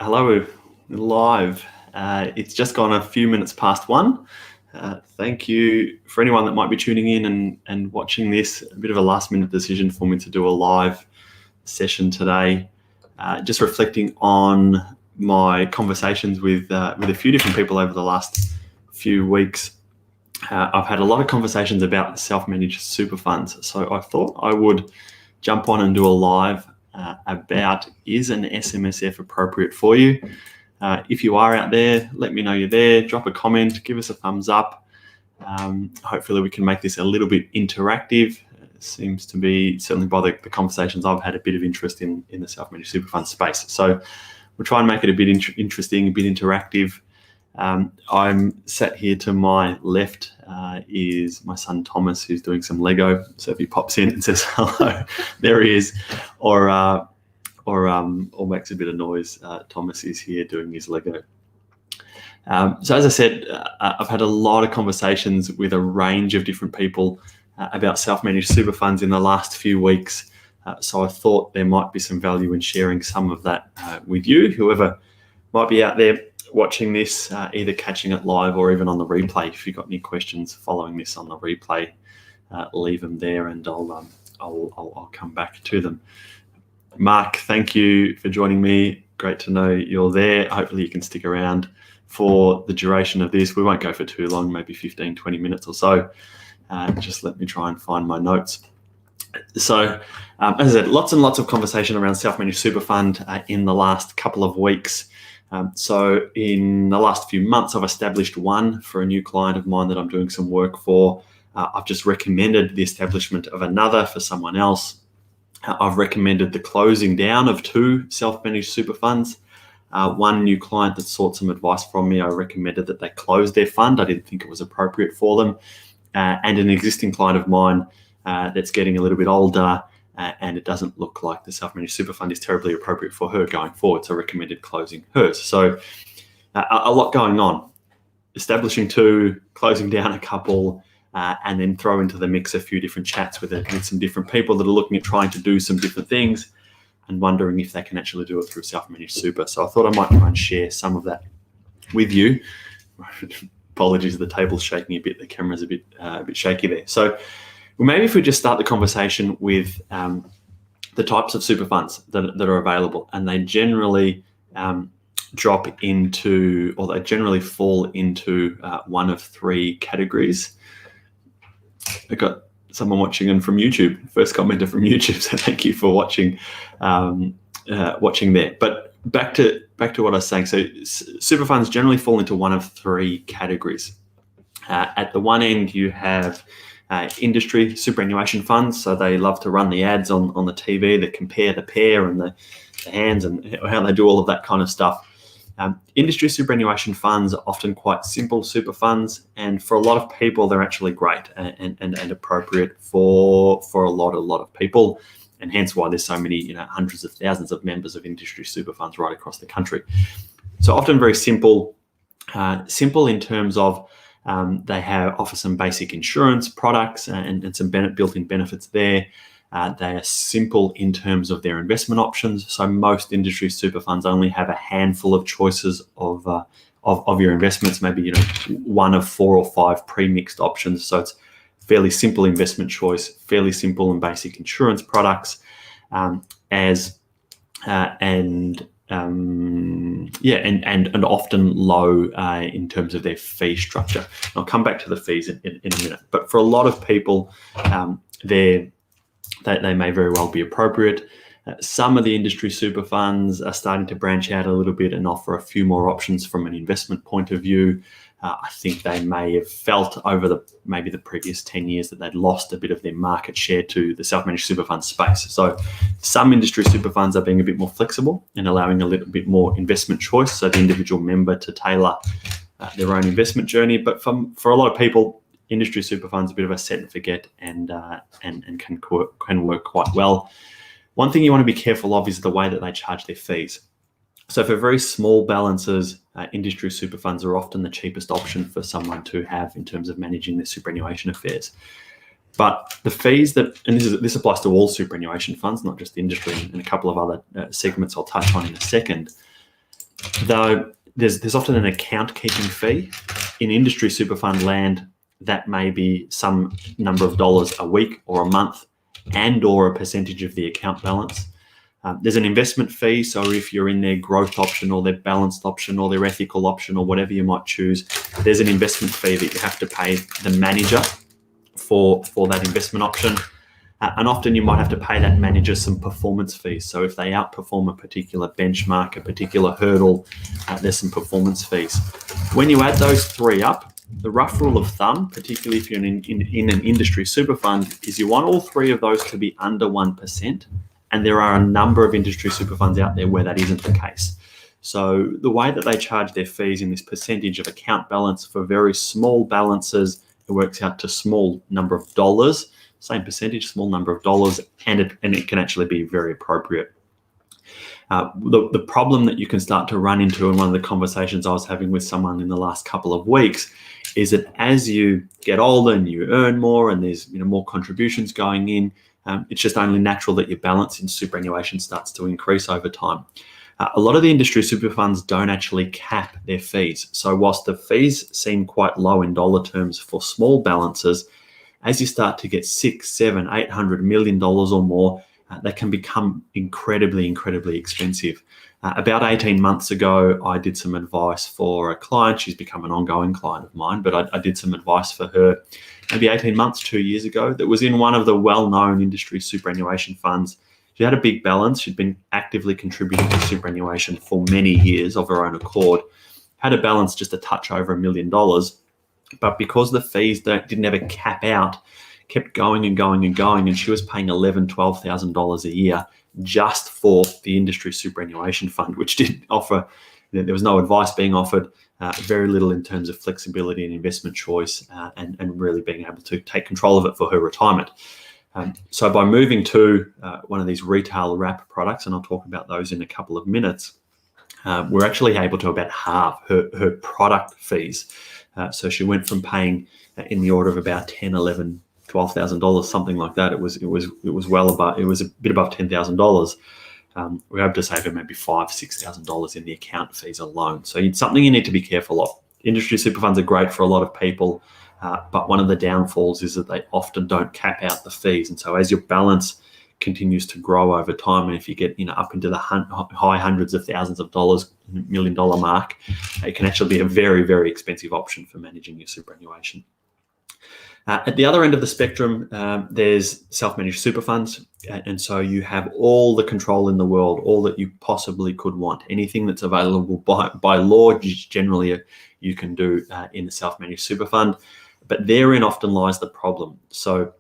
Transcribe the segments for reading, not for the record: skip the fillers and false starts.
Hello, live. It's just gone a few minutes past 1. Thank you for anyone that might be tuning in and watching this. A bit of a last-minute decision for me to do a live session today. Just reflecting on my conversations with a few different people over the last few weeks. I've had a lot of conversations about self-managed super funds, so I thought I would jump on and do a live about, is an SMSF appropriate for you? If you are out there, let me know you're there. Drop a comment, give us a thumbs up. Hopefully we can make this a little bit interactive. It seems to be, certainly by the conversations I've had, a bit of interest in the self-managed super fund space. So we'll try and make it a bit interesting, a bit interactive. I'm sat here to my left is my son Thomas, who's doing some Lego. So if he pops in and says hello, there he is, or makes a bit of noise, Thomas is here doing his Lego. So as I said, I've had a lot of conversations with a range of different people about self-managed super funds in the last few weeks. So I thought there might be some value in sharing some of that with you, whoever might be out there watching this, either catching it live or even on the replay. If you've got any questions following this on the replay, leave them there and I'll come back to them. Mark, thank you for joining me. Great to know you're there. Hopefully you can stick around for the duration of this. We won't go for too long, maybe 15, 20 minutes or so. Just let me try and find my notes. So, as I said, lots and lots of conversation around self-managed super fund in the last couple of weeks. So in the last few months, I've established one for a new client of mine that I'm doing some work for. I've just recommended the establishment of another for someone else. I've recommended the closing down of 2 self-managed super funds. One new client that sought some advice from me, I recommended that they close their fund. I didn't think it was appropriate for them. And an existing client of mine that's getting a little bit older, and it doesn't look like the self-managed super fund is terribly appropriate for her going forward, so recommended closing hers. So a lot going on. Establishing 2, closing down a couple, and then throw into the mix a few different chats with some different people that are looking at trying to do some different things and wondering if they can actually do it through self-managed super. So I thought I might try and share some of that with you. Apologies, the table's shaking a bit, the camera's a bit shaky there. So maybe if we just start the conversation with the types of super funds that are available, and they generally drop into, or they generally fall into one of 3 categories. I've got someone watching in from YouTube, first commenter from YouTube, so thank you for watching there. But back to what I was saying. So super funds generally fall into one of 3 categories. At the one end, you have industry superannuation funds. So they love to run the ads on the TV that compare the pair and the hands and how they do all of that kind of stuff. Industry superannuation funds are often quite simple super funds, and for a lot of people, they're actually great and appropriate for a lot of people, and hence why there's so many, hundreds of thousands of members of industry super funds right across the country. So often very simple in terms of they offer some basic insurance products and some built-in benefits there. They are simple in terms of their investment options. So most industry super funds only have a handful of choices of your investments, maybe one of 4 or 5 pre-mixed options. So it's fairly simple investment choice, fairly simple and basic insurance products, and often low in terms of their fee structure. I'll come back to the fees in a minute. But for a lot of people, they may very well be appropriate. Some of the industry super funds are starting to branch out a little bit and offer a few more options from an investment point of view. I think they may have felt over maybe the previous 10 years that they'd lost a bit of their market share to the self-managed super fund space. So some industry super funds are being a bit more flexible and allowing a little bit more investment choice, so the individual member to tailor their own investment journey. But for a lot of people, industry super funds are a bit of a set and forget and can work quite well. One thing you want to be careful of is the way that they charge their fees. So for very small balances, industry super funds are often the cheapest option for someone to have in terms of managing their superannuation affairs. But the fees and this applies to all superannuation funds, not just the industry, and a couple of other segments I'll touch on in a second. though there's often an account keeping fee. In industry super fund land, that may be some number of dollars a week or a month, and or a percentage of the account balance. There's an investment fee, so if you're in their growth option or their balanced option or their ethical option or whatever you might choose, there's an investment fee that you have to pay the manager for that investment option. And often you might have to pay that manager some performance fees. So if they outperform a particular benchmark, a particular hurdle, there's some performance fees. When you add those three up, the rough rule of thumb, particularly if you're in an industry super fund, is you want all three of those to be under 1%. And there are a number of industry super funds out there where that isn't the case. So the way that they charge their fees in this percentage of account balance for very small balances, it works out to small number of dollars, same percentage, small number of dollars, and it can actually be very appropriate. The problem that you can start to run into in one of the conversations I was having with someone in the last couple of weeks is that as you get older and you earn more and there's more contributions going in, it's just only natural that your balance in superannuation starts to increase over time. A lot of the industry super funds don't actually cap their fees. So whilst the fees seem quite low in dollar terms for small balances, as you start to get $600, $700, $800 million or more, they can become incredibly, incredibly expensive. About 18 months ago, I did some advice for a client. She's become an ongoing client of mine, but I did some advice for her maybe 18 months, 2 years ago, that was in one of the well-known industry superannuation funds. She had a big balance. She'd been actively contributing to superannuation for many years of her own accord, had a balance just a touch over $1 million. But because the fees didn't ever cap out, kept going and going and going, and she was paying $11,000, $12,000 a year just for the industry superannuation fund, which did offer, there was no advice being offered, very little in terms of flexibility and investment choice, and really being able to take control of it for her retirement. So by moving to one of these retail wrap products, and I'll talk about those in a couple of minutes, we're actually able to about halve her product fees. So she went from paying in the order of about $10,000, $11,000, $12,000, something like that. It was well above. It was a bit above $10,000. We were able to save her maybe $5,000, $6,000 in the account fees alone. So it's something you need to be careful of. Industry super funds are great for a lot of people, but one of the downfalls is that they often don't cap out the fees. And so as your balance continues to grow over time, and if you get up into the high hundreds of thousands of dollars, $1 million mark, it can actually be a very, very expensive option for managing your superannuation. At the other end of the spectrum, there's self-managed super funds. And so you have all the control in the world, all that you possibly could want. Anything that's available by law, generally you can do in a self-managed super fund. But therein often lies the problem. So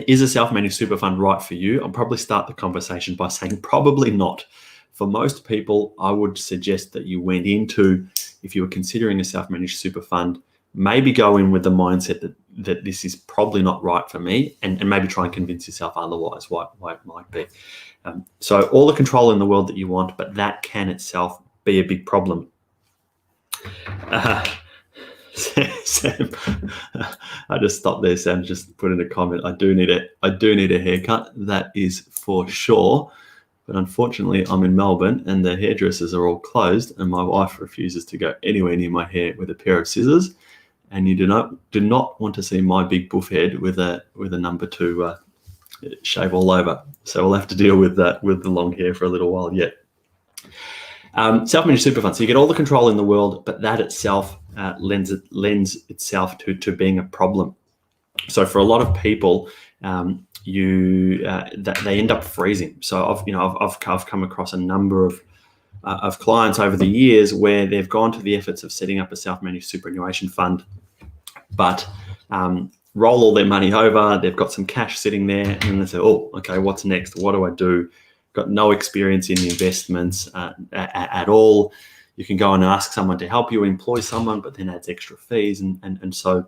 is a self-managed super fund right for you? I'll probably start the conversation by saying probably not. For most people, I would suggest that you went into, if you were considering a self-managed super fund, maybe go in with the mindset that this is probably not right for me, and maybe try and convince yourself otherwise why it might be. So all the control in the world that you want, but that can itself be a big problem. Sam, I just stopped there. Sam just put in a comment. I do need a haircut. That is for sure. But unfortunately, I'm in Melbourne and the hairdressers are all closed, and my wife refuses to go anywhere near my hair with a pair of scissors. And you do not want to see my big buff head with a number 2 shave all over. So we'll have to deal with that with the long hair for a little while yet. Self-managed super funds. So you get all the control in the world, but that itself lends itself to being a problem. So for a lot of people, they end up freezing. So I've come across a number of clients over the years where they've gone to the efforts of setting up a self-managed superannuation fund, but roll all their money over. They've got some cash sitting there, and then they say, "Oh, okay, what's next? What do I do?" Got no experience in investments at all. You can go and ask someone to help you, employ someone, but then adds extra fees, and so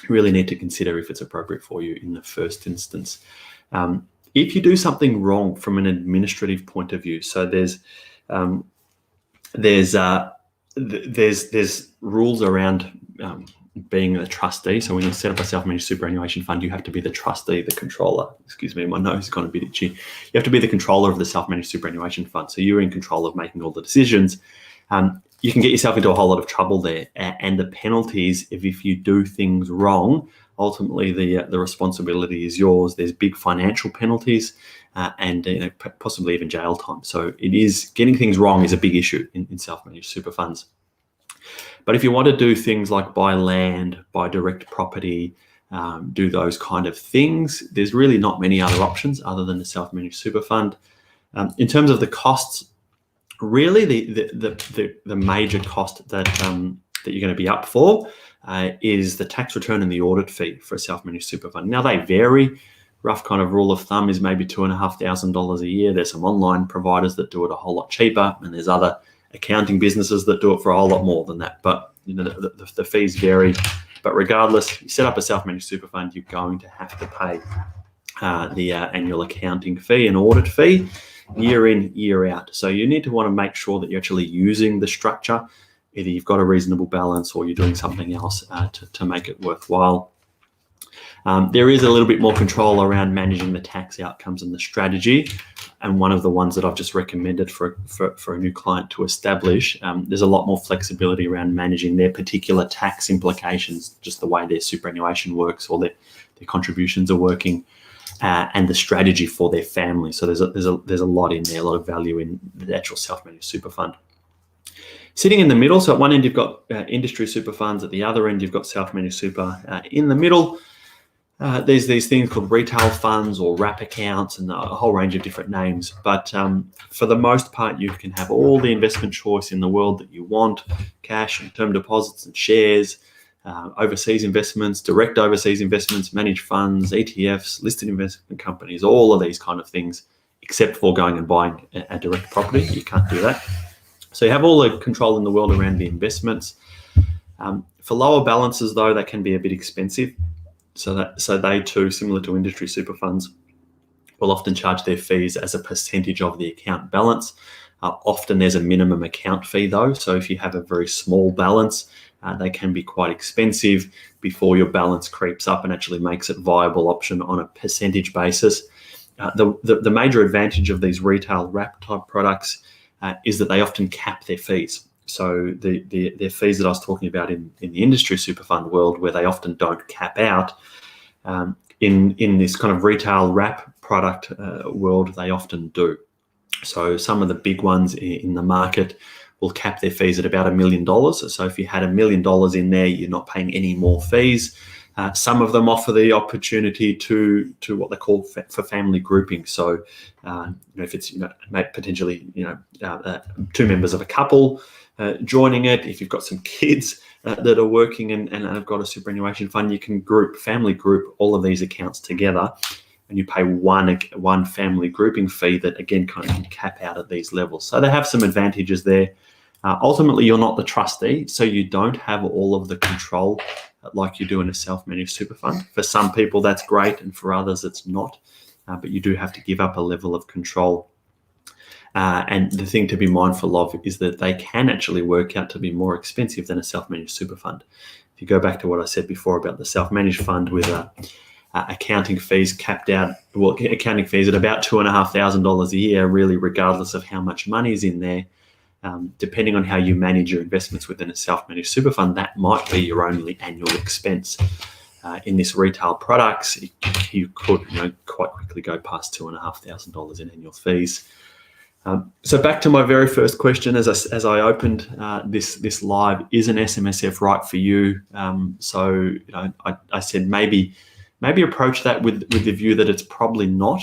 you really need to consider if it's appropriate for you in the first instance. If you do something wrong from an administrative point of view, so there's rules around being a trustee. So when you set up a self-managed superannuation fund, you have to be the trustee, the controller. Excuse me, my nose is kind of a bit itchy. You have to be the controller of the self-managed superannuation fund. So you're in control of making all the decisions. you can get yourself into a whole lot of trouble there. And the penalties, if you do things wrong, ultimately the responsibility is yours. There's big financial penalties and possibly even jail time. So it is, getting things wrong is a big issue in self-managed super funds. But if you want to do things like buy land, buy direct property, do those kind of things, there's really not many other options other than a self-managed super fund. In terms of the costs, really the major cost that you're going to be up for is the tax return and the audit fee for a self-managed super fund. Now they vary. Rough kind of rule of thumb is maybe $2,500 a year. There's some online providers that do it a whole lot cheaper, and there's other accounting businesses that do it for a whole lot more than that. But the fees vary. But regardless, you set up a self-managed super fund, you're going to have to pay the annual accounting fee and audit fee year in, year out. So you need to want to make sure that you're actually using the structure. Either you've got a reasonable balance or you're doing something else to make it worthwhile. There is a little bit more control around managing the tax outcomes and the strategy. And one of the ones that I've just recommended for a new client to establish, there's a lot more flexibility around managing their particular tax implications, just the way their superannuation works or their contributions are working, and the strategy for their family. So there's a lot in there, a lot of value in the actual self-managed super fund. Sitting in the middle, so at one end you've got industry super funds, at the other end you've got self-managed super. In the middle, there's these things called retail funds or wrap accounts and a whole range of different names. But for the most part, you can have all the investment choice in the world that you want: cash and term deposits and shares, overseas investments, direct overseas investments, managed funds, ETFs, listed investment companies, all of these kind of things, except for going and buying a direct property. You can't do that. So you have all the control in the world around the investments. For lower balances, though, that can be a bit expensive. So they too, similar to industry super funds, will often charge their fees as a percentage of the account balance. Often there's a minimum account fee though. So if you have a very small balance, they can be quite expensive before your balance creeps up and actually makes it a viable option on a percentage basis. The major advantage of these retail wrap type products is that they often cap their fees. So their fees that I was talking about in the industry super fund world, where they often don't cap out, in this kind of retail wrap product world, they often do. So some of the big ones in the market will cap their fees at about $1 million. So if you had $1 million in there, you're not paying any more fees. Some of them offer the opportunity to what they call for family grouping. So if it's potentially two members of a couple joining it, if you've got some kids that are working and have got a superannuation fund, you can family group all of these accounts together, and you pay one family grouping fee that again kind of can cap out at these levels. So they have some advantages there. Ultimately, you're not the trustee, so you don't have all of the control like you do in a self-managed super fund. For some people, that's great, and for others, it's not. But you do have to give up a level of control. And the thing to be mindful of is that they can actually work out to be more expensive than a self-managed super fund. If you go back to what I said before about the self-managed fund with accounting fees capped out, accounting fees at about $2,500 a year, really regardless of how much money is in there. Depending on how you manage your investments within a self-managed super fund, that might be your only annual expense. In this retail products, you could quite quickly go past $2,500 in annual fees. So back to my very first question, as I opened this live, is an SMSF right for you? I said maybe approach that with the view that it's probably not.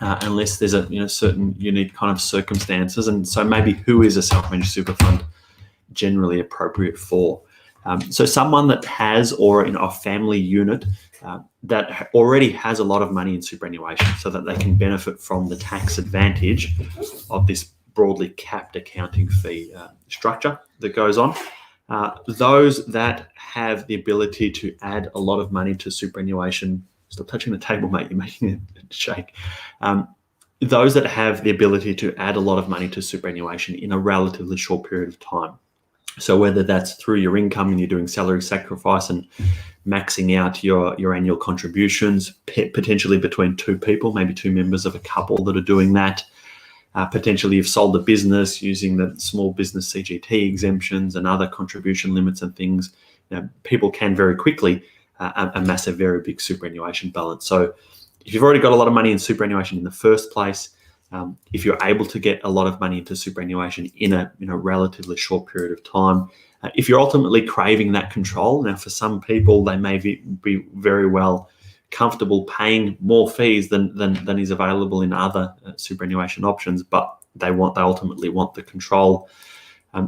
Unless there's a certain unique kind of circumstances, and so maybe who is a self-managed super fund generally appropriate for? So someone that has, or a family unit that already has a lot of money in superannuation, so that they can benefit from the tax advantage of this broadly capped accounting fee structure that goes on. Those that have the ability to add a lot of money to superannuation. Stop touching the table, mate. You're making it shake. Those that have the ability to add a lot of money to superannuation in a relatively short period of time. So whether that's through your income and you're doing salary sacrifice and maxing out your annual contributions, potentially between two people, maybe two members of a couple that are doing that. Potentially you've sold the business using the small business CGT exemptions and other contribution limits and things. People can very quickly amass a very big superannuation balance. So if you've already got a lot of money in superannuation in the first place, if you're able to get a lot of money into superannuation in a relatively short period of time, if you're ultimately craving that control, now for some people they may be very well comfortable paying more fees than is available in other superannuation options, but they ultimately want the control.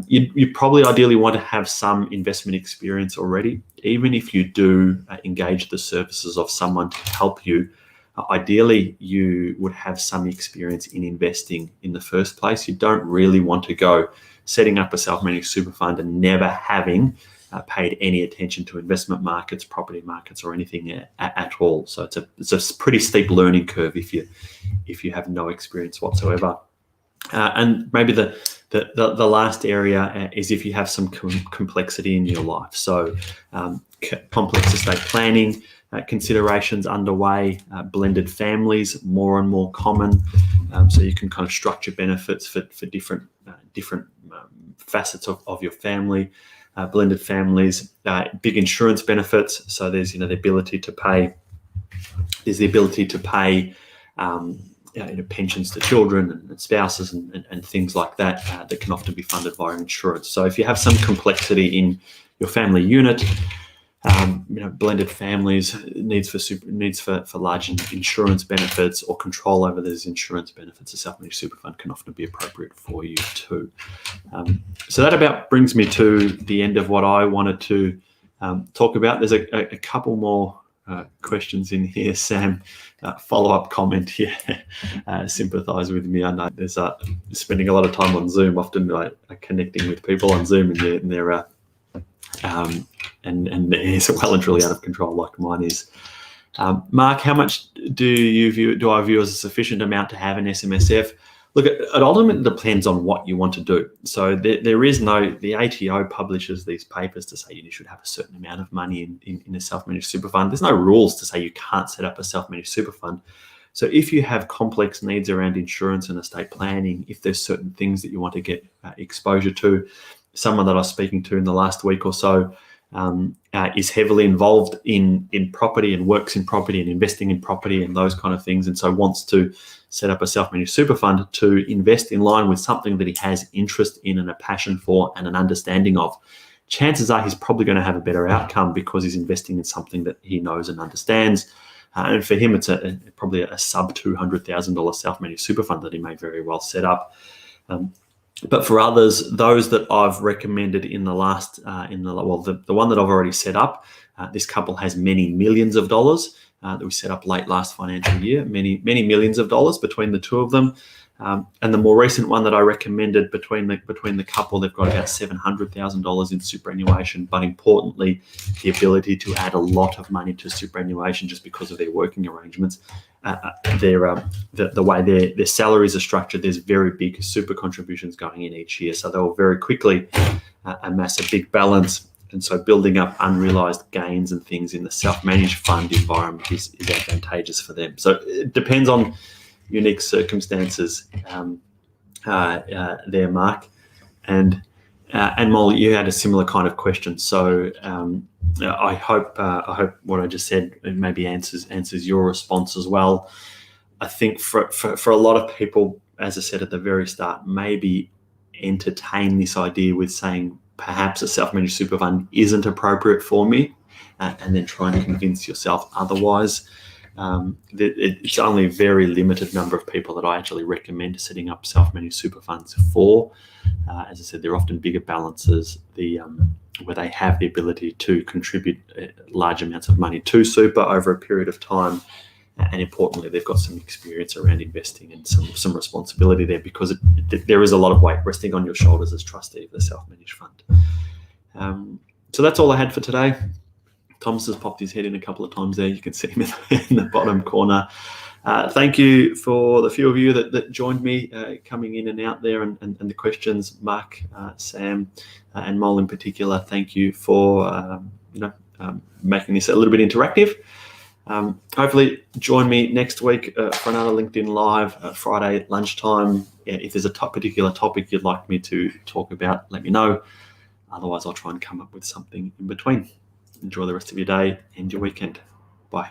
You probably ideally want to have some investment experience already, even if you do engage the services of someone to help you. Ideally, you would have some experience in investing in the first place. You don't really want to go setting up a self-managed super fund and never having paid any attention to investment markets, property markets, or anything at all. So it's a pretty steep learning curve if you have no experience whatsoever. And maybe the last area is if you have some complexity in your life. So complex estate planning considerations underway, blended families more and more common. So you can kind of structure benefits for different facets of your family. Blended families, big insurance benefits. So there's the ability to pay. There's the ability to pay pensions to children and spouses and things like that that can often be funded via insurance. So if you have some complexity in your family unit, blended families, needs for large insurance benefits or control over those insurance benefits, a self-managed super fund can often be appropriate for you too. So that about brings me to the end of what I wanted to talk about. There's a couple more questions in here, Sam. Follow-up comment here. Sympathise with me. I know there's spending a lot of time on Zoom, often connecting with people on Zoom, and they're and it's well and truly out of control, like mine is. Mark, how much do I view as a sufficient amount to have an SMSF? Look, it ultimately depends on what you want to do. So there is the ATO publishes these papers to say you should have a certain amount of money in a self-managed super fund. There's no rules to say you can't set up a self-managed super fund. So if you have complex needs around insurance and estate planning, if there's certain things that you want to get exposure to, someone that I was speaking to in the last week or so is heavily involved in property and works in property and investing in property and those kind of things, and so wants to set up a self-managed super fund to invest in line with something that he has interest in and a passion for and an understanding of. Chances are he's probably going to have a better outcome because he's investing in something that he knows and understands. And for him, it's probably a sub $200,000 self-managed super fund that he may very well set up. But for others, those that I've recommended in the last, the one that I've already set up, this couple has many millions of dollars that we set up late last financial year, many millions of dollars between the two of them. And the more recent one that I recommended between the couple, they've got about $700,000 in superannuation, but importantly, the ability to add a lot of money to superannuation just because of their working arrangements. The way their salaries are structured, there's very big super contributions going in each year, so they'll very quickly amass a big balance. And so building up unrealized gains and things in the self-managed fund environment is advantageous for them. So it depends on unique circumstances there, Mark. And Molly, you had a similar kind of question. So I hope what I just said maybe answers your response as well. I think for a lot of people, as I said at the very start, maybe entertain this idea with saying perhaps a self-managed super fund isn't appropriate for me, and then try and convince yourself otherwise. It's only a very limited number of people that I actually recommend setting up self-managed super funds for. As I said, they're often bigger balances, where they have the ability to contribute large amounts of money to super over a period of time. And importantly, they've got some experience around investing and some responsibility there, because there is a lot of weight resting on your shoulders as trustee of the self-managed fund. So that's all I had for today. Thomas has popped his head in a couple of times there. You can see him in the bottom corner. Thank you for the few of you that joined me coming in and out there, and the questions. Mark, Sam, and Mol in particular, thank you for making this a little bit interactive. Hopefully join me next week for another LinkedIn Live Friday lunchtime. Yeah, if there's a particular topic you'd like me to talk about, let me know. Otherwise, I'll try and come up with something in between. Enjoy the rest of your day and your weekend. Bye.